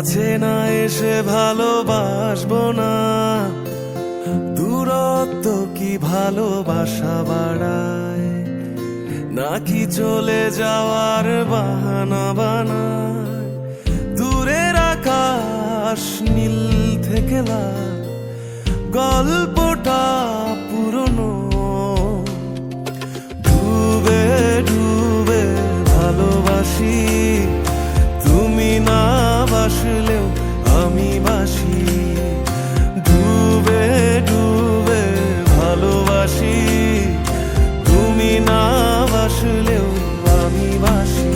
কাছে না এসে ভালোবাসবো না, দূরত্ব কি ভালোবাসা বাড়ায়, নাকি চলে যাওয়ার বাহানা বানায়। দূরের আকাশ নীল থেকে লাল, গল্পটা পুরনো। ডুবে ডুবে ভালোবাসি, তুমি না বাসলেও আমি বাসি। ডুবে ডুবে ভালোবাসি, তুমি না বাসলেও আমি বাসি।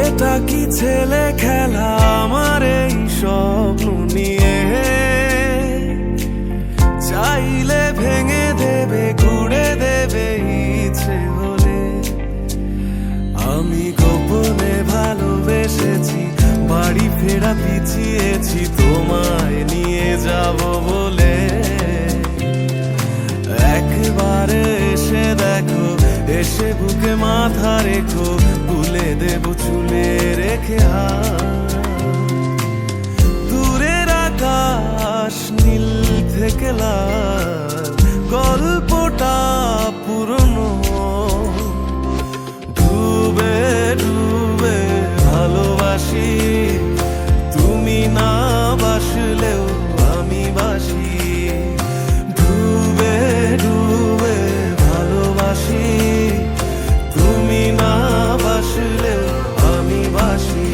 এটা কি ছেলে খেলা আমার এই স্বপ্ন নিয়ে, চাইলে ভেঙে দেবে ঘুরে দেবে ইচ্ছে হলে। আমি গোপনে ভালোবেসেছি, বাড়ি ফেরা পিছিয়েছি তোমায় নিয়ে যাব বলে। একবারে এসে দেখো, এসে বুকে মাথা রেখো, তুলে দেব চুলে রেখে হাত। দূরের আকাশ নীল থেকে লাল, গল্পটা পুরনো। ডুবে ডুবে ভালোবাসি, তুমি না বাসলেও আমি বাসি। ডুবে ডুবে ভালোবাসি, তুমি না বাসলেও আমি বাসি।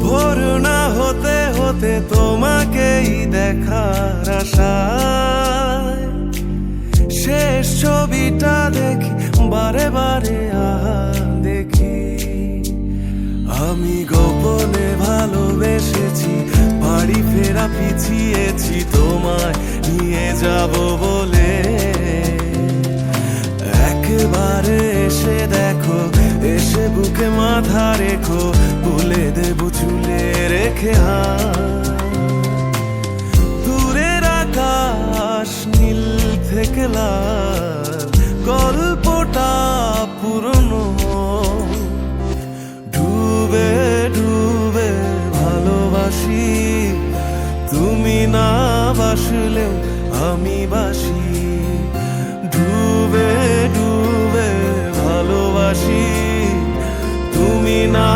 ভোর না হতে হতে তোমাকেই দেখার আশায়, শেষ ছবিটা দেখি বারে বারে দেখি। আমি গোপনে ভালোবেসেছি, বাড়ি ফেরা পিছিয়েছি তোমায় নিয়ে যাব বলে। একবারে এসে দেখো, এসে বুকে মাথা রেখো, তুলে দেব চুলে রেখে হাত। দূরের আকাশ নীল থেকে লাল, গল্পটা পুরনো। ডুবে ডুবে ভালোবাসি, তুমি না বাসলেও আমি বাসি। ডুবে ডুবে ভালোবাসি, তুমি না